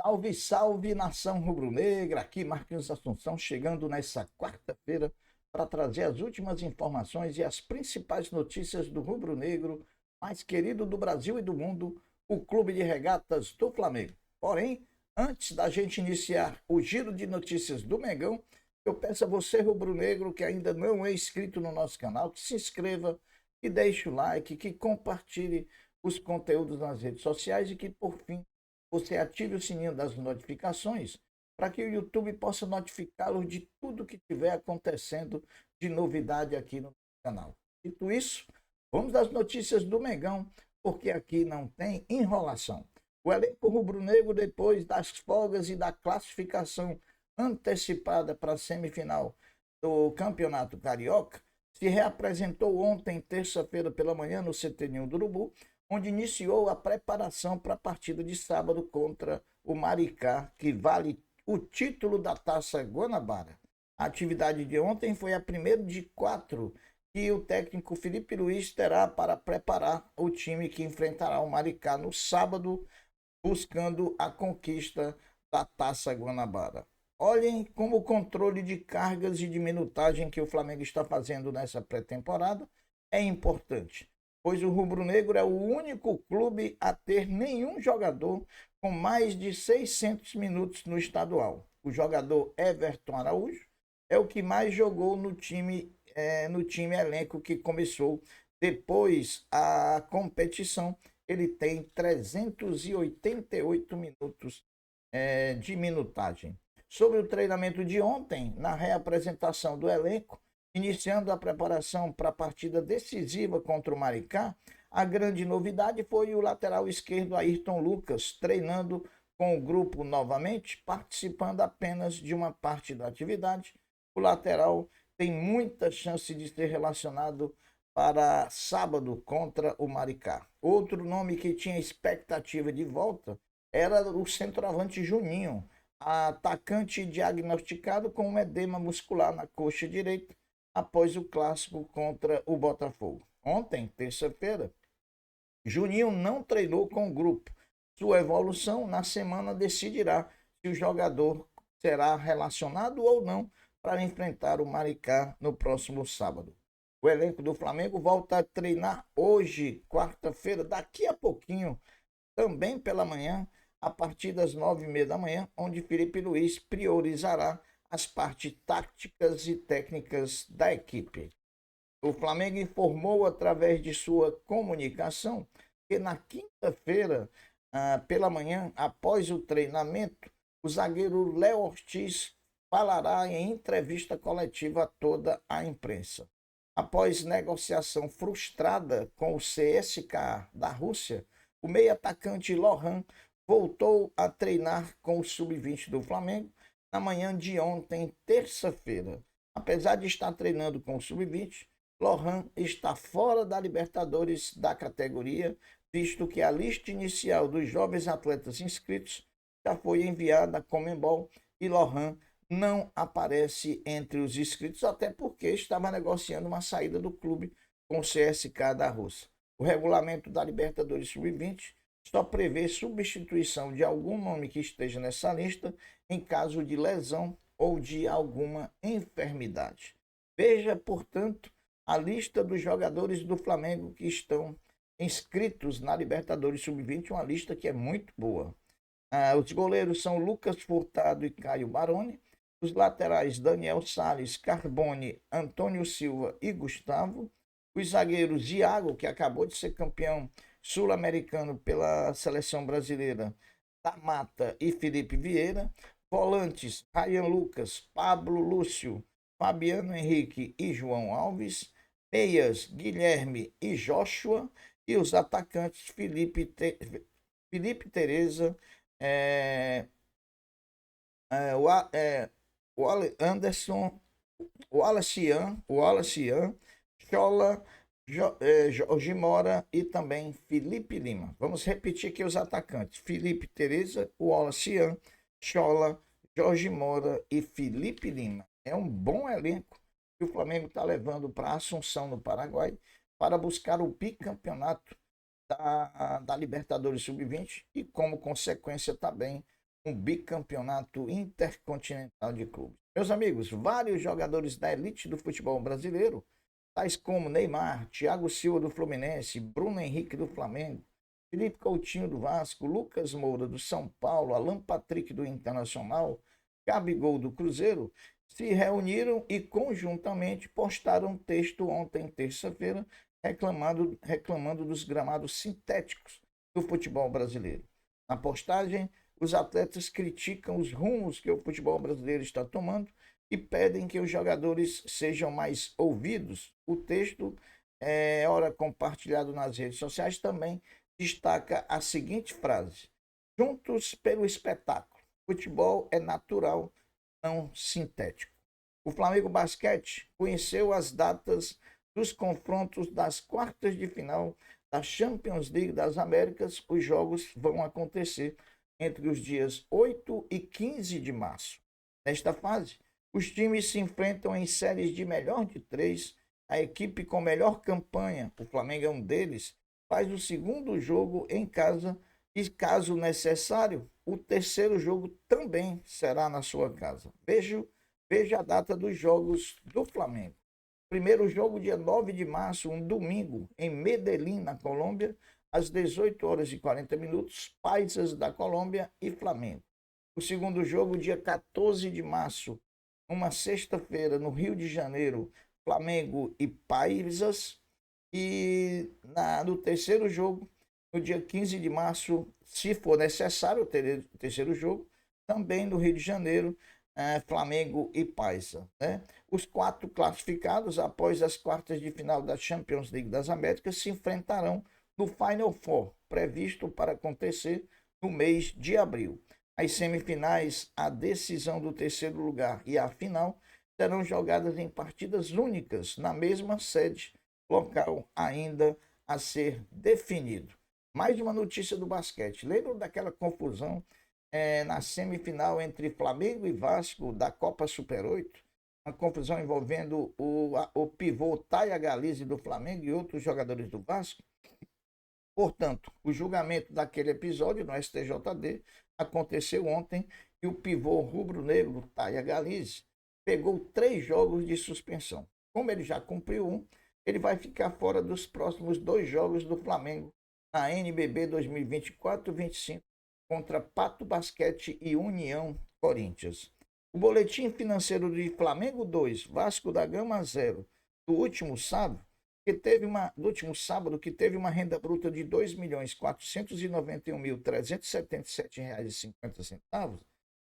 Salve, salve, nação rubro-negra! Aqui Marquinhos Assunção chegando nessa quarta-feira para trazer as últimas informações e as principais notícias do rubro-negro mais querido do Brasil e do mundo, o Clube de Regatas do Flamengo. Porém, antes da gente iniciar o giro de notícias do Mengão, eu peço a você, rubro-negro, que ainda não é inscrito no nosso canal, que se inscreva, que deixe o like, que compartilhe os conteúdos nas redes sociais e que, por fim, você ative o sininho das notificações para que o YouTube possa notificá-lo de tudo que estiver acontecendo de novidade aqui no canal. Dito isso, vamos às notícias do Mengão, porque aqui não tem enrolação. O elenco rubro-negro, depois das folgas e da classificação antecipada para a semifinal do Campeonato Carioca, se reapresentou ontem, terça-feira pela manhã, no CT Ninho do Urubu, onde iniciou a preparação para a partida de sábado contra o Maricá, que vale o título da Taça Guanabara. A atividade de ontem foi a primeira de 4 que o técnico Felipe Luiz terá para preparar o time que enfrentará o Maricá no sábado, buscando a conquista da Taça Guanabara. Olhem como o controle de cargas e de minutagem que o Flamengo está fazendo nessa pré-temporada é importante, pois o rubro-negro é o único clube a ter nenhum jogador com mais de 600 minutos no estadual. O jogador Everton Araújo é o que mais jogou no time elenco que começou depois a competição. Ele tem 388 minutos de minutagem. Sobre o treinamento de ontem, na reapresentação do elenco, iniciando a preparação para a partida decisiva contra o Maricá, a grande novidade foi o lateral esquerdo Ayrton Lucas, treinando com o grupo novamente, participando apenas de uma parte da atividade. O lateral tem muita chance de ser relacionado para sábado contra o Maricá. Outro nome que tinha expectativa de volta era o centroavante Juninho, atacante diagnosticado com um edema muscular na coxa direita após o clássico contra o Botafogo. Ontem, terça-feira, Juninho não treinou com o grupo. Sua evolução na semana decidirá se o jogador será relacionado ou não para enfrentar o Maricá no próximo sábado. O elenco do Flamengo volta a treinar hoje, quarta-feira, daqui a pouquinho, também pela manhã, a partir das 9h30 da manhã, onde Felipe Luiz priorizará as partes táticas e técnicas da equipe. O Flamengo informou através de sua comunicação que na quinta-feira, pela manhã, após o treinamento, o zagueiro Léo Ortiz falará em entrevista coletiva a toda a imprensa. Após negociação frustrada com o CSKA da Rússia, o meio-atacante Lohan voltou a treinar com o sub-20 do Flamengo na manhã de ontem, terça-feira. Apesar de estar treinando com o sub-20, Lohan está fora da Libertadores da categoria, visto que a lista inicial dos jovens atletas inscritos já foi enviada à Conmebol e Lohan não aparece entre os inscritos, até porque estava negociando uma saída do clube com o CSKA da Rússia. O regulamento da Libertadores Sub-20 só prevê substituição de algum nome que esteja nessa lista em caso de lesão ou de alguma enfermidade. Veja, portanto, a lista dos jogadores do Flamengo que estão inscritos na Libertadores Sub-20, uma lista que é muito boa. Os goleiros são Lucas Furtado e Caio Baroni. Os laterais Daniel Salles, Carbone, Antônio Silva e Gustavo. Os zagueiros Iago, que acabou de ser campeão sul-americano pela seleção brasileira, da Mata e Felipe Vieira. Volantes Ryan Lucas, Pablo Lúcio, Fabiano Henrique e João Alves. Meias Guilherme e Joshua. E os atacantes Felipe Tereza, o Anderson, o Wallace, Chola, Jorge Mora e também Felipe Lima. Vamos repetir aqui os atacantes: Felipe Tereza, Wallace, Chola, Jorge Mora e Felipe Lima. É um bom elenco que o Flamengo está levando para Assunção, no Paraguai, para buscar o bicampeonato da Libertadores Sub-20 e, como consequência, também um bicampeonato intercontinental de clubes. Meus amigos, vários jogadores da elite do futebol brasileiro, tais como Neymar, Thiago Silva do Fluminense, Bruno Henrique do Flamengo, Felipe Coutinho do Vasco, Lucas Moura do São Paulo, Alan Patrick do Internacional, Gabigol do Cruzeiro, se reuniram e conjuntamente postaram um texto ontem, terça-feira, reclamando dos gramados sintéticos do futebol brasileiro. Na postagem, os atletas criticam os rumos que o futebol brasileiro está tomando e pedem que os jogadores sejam mais ouvidos. O texto, ora compartilhado nas redes sociais, também destaca a seguinte frase: juntos pelo espetáculo. Futebol é natural, não sintético. O Flamengo Basquete conheceu as datas dos confrontos das quartas de final da Champions League das Américas. Os jogos vão acontecer entre os dias 8 e 15 de março. Nesta fase, os times se enfrentam em séries de melhor de 3. A equipe com melhor campanha, o Flamengo é um deles, faz o segundo jogo em casa e, caso necessário, o terceiro jogo também será na sua casa. Veja a data dos jogos do Flamengo. Primeiro jogo, dia 9 de março, um domingo, em Medellín, na Colômbia, às 18 horas e 40 minutos, Paisas da Colômbia e Flamengo. O segundo jogo, dia 14 de março, uma sexta-feira, no Rio de Janeiro, Flamengo e Paisas. E no terceiro jogo, no dia 15 de março, se for necessário ter o terceiro jogo, também no Rio de Janeiro, Flamengo e Paisa. Né? Os 4 classificados após as quartas de final da Champions League das Américas se enfrentarão no Final Four, previsto para acontecer no mês de abril. As semifinais, a decisão do terceiro lugar e a final serão jogadas em partidas únicas na mesma sede, local ainda a ser definido. Mais uma notícia do basquete. Lembram daquela confusão na semifinal entre Flamengo e Vasco da Copa Super 8? Uma confusão envolvendo o pivô Taya Galizzi do Flamengo e outros jogadores do Vasco. Portanto, o julgamento daquele episódio no STJD aconteceu ontem e o pivô rubro-negro Taya Galizzi pegou 3 jogos de suspensão. Como ele já cumpriu um, ele vai ficar fora dos próximos 2 jogos do Flamengo na NBB 2024-25 contra Pato Basquete e União Corinthians. O boletim financeiro de Flamengo 2, Vasco da Gama 0, do último sábado, que teve uma renda bruta de R$ 2.491.377,50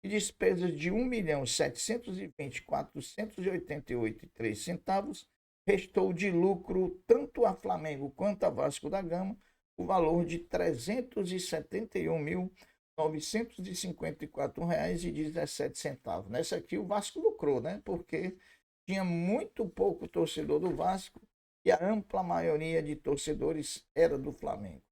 e despesas de R$ 1.724.488,03, restou de lucro tanto a Flamengo quanto a Vasco da Gama o valor de R$ 371.954,17. Nessa aqui o Vasco lucrou, né? Porque tinha muito pouco torcedor do Vasco e a ampla maioria de torcedores era do Flamengo.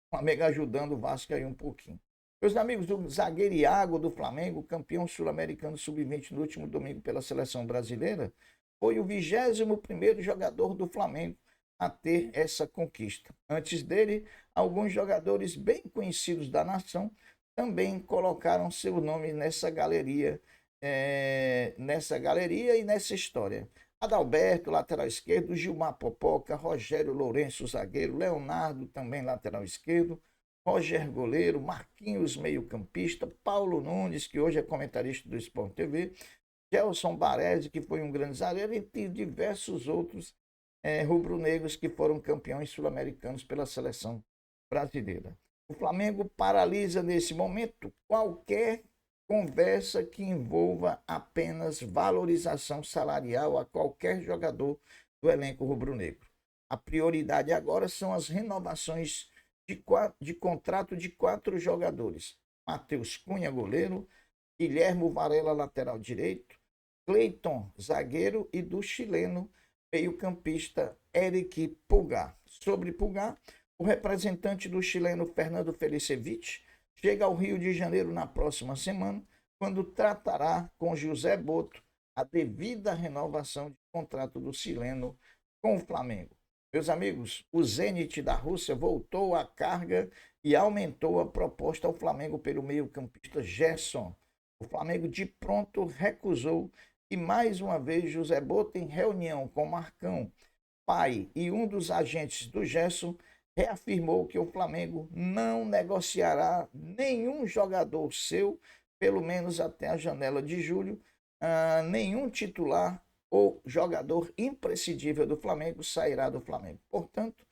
O Flamengo ajudando o Vasco aí um pouquinho. Meus amigos, o zagueiro Iago do Flamengo, campeão sul-americano sub-20 no último domingo pela seleção brasileira, foi o 21º jogador do Flamengo a ter essa conquista. Antes dele, alguns jogadores bem conhecidos da nação também colocaram seu nome nessa galeria e nessa história. Adalberto, lateral esquerdo, Gilmar Popoca, Rogério Lourenço, zagueiro, Leonardo, também lateral esquerdo, Roger, goleiro, Marquinhos, meio-campista, Paulo Nunes, que hoje é comentarista do Sport TV, Gelson Baresi, que foi um grande zagueiro, e diversos outros rubro-negros que foram campeões sul-americanos pela seleção brasileira. O Flamengo paralisa nesse momento qualquer conversa que envolva apenas valorização salarial a qualquer jogador do elenco rubro-negro. A prioridade agora são as renovações de contrato de 4 jogadores. Matheus Cunha, goleiro, Guilherme Varela, lateral direito, Cleiton, zagueiro, e do chileno meio-campista Eric Pulgar. Sobre Pulgar, o representante do chileno Fernando Felicevich chega ao Rio de Janeiro na próxima semana, quando tratará com José Boto a devida renovação de contrato do chileno com o Flamengo. Meus amigos, o Zenit da Rússia voltou à carga e aumentou a proposta ao Flamengo pelo meio-campista Gerson. O Flamengo de pronto recusou e mais uma vez José Bottas, em reunião com Marcão, pai e um dos agentes do Gerson, reafirmou que o Flamengo não negociará nenhum jogador seu, pelo menos até a janela de julho, nenhum titular ou jogador imprescindível do Flamengo sairá do Flamengo. Portanto,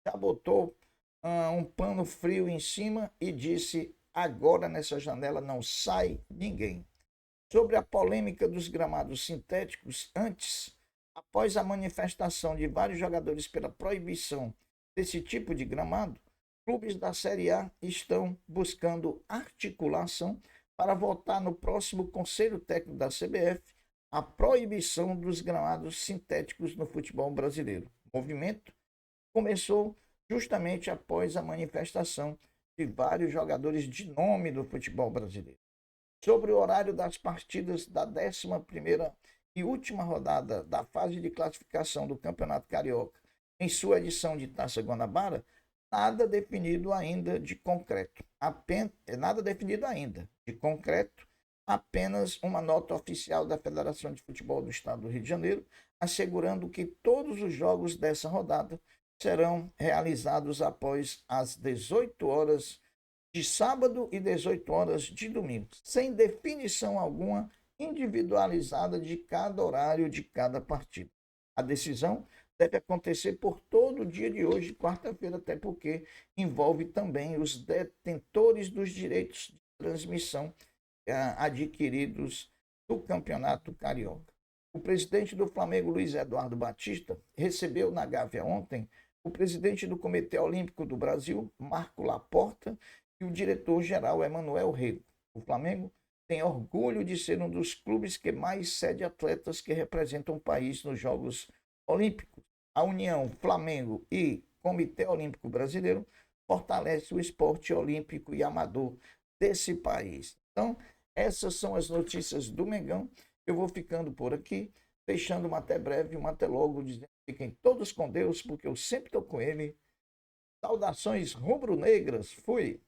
já botou um pano frio em cima e disse: agora nessa janela não sai ninguém. Sobre a polêmica dos gramados sintéticos, após a manifestação de vários jogadores pela proibição desse tipo de gramado, clubes da Série A estão buscando articulação para votar no próximo Conselho Técnico da CBF a proibição dos gramados sintéticos no futebol brasileiro. O movimento começou justamente após a manifestação de vários jogadores de nome do futebol brasileiro. Sobre o horário das partidas da 11ª e última rodada da fase de classificação do Campeonato Carioca, em sua edição de Taça Guanabara, nada definido ainda de concreto. Apenas uma nota oficial da Federação de Futebol do Estado do Rio de Janeiro, assegurando que todos os jogos dessa rodada serão realizados após as 18 horas de sábado e 18 horas de domingo, sem definição alguma individualizada de cada horário de cada partida. A decisão deve acontecer por todo o dia de hoje, quarta-feira, até porque envolve também os detentores dos direitos de transmissão adquiridos do Campeonato Carioca. O presidente do Flamengo, Luiz Eduardo Batista, recebeu na Gávea ontem o presidente do Comitê Olímpico do Brasil, Marco Laporta, e o diretor-geral, Emanuel Rego. O Flamengo tem orgulho de ser um dos clubes que mais cede atletas que representam o país nos Jogos Olímpicos. A União Flamengo e Comitê Olímpico Brasileiro fortalece o esporte olímpico e amador desse país. Então, essas são as notícias do Mengão. Eu vou ficando por aqui, deixando uma até breve, uma até logo, dizendo que fiquem todos com Deus, porque eu sempre estou com ele. Saudações rubro-negras. Fui!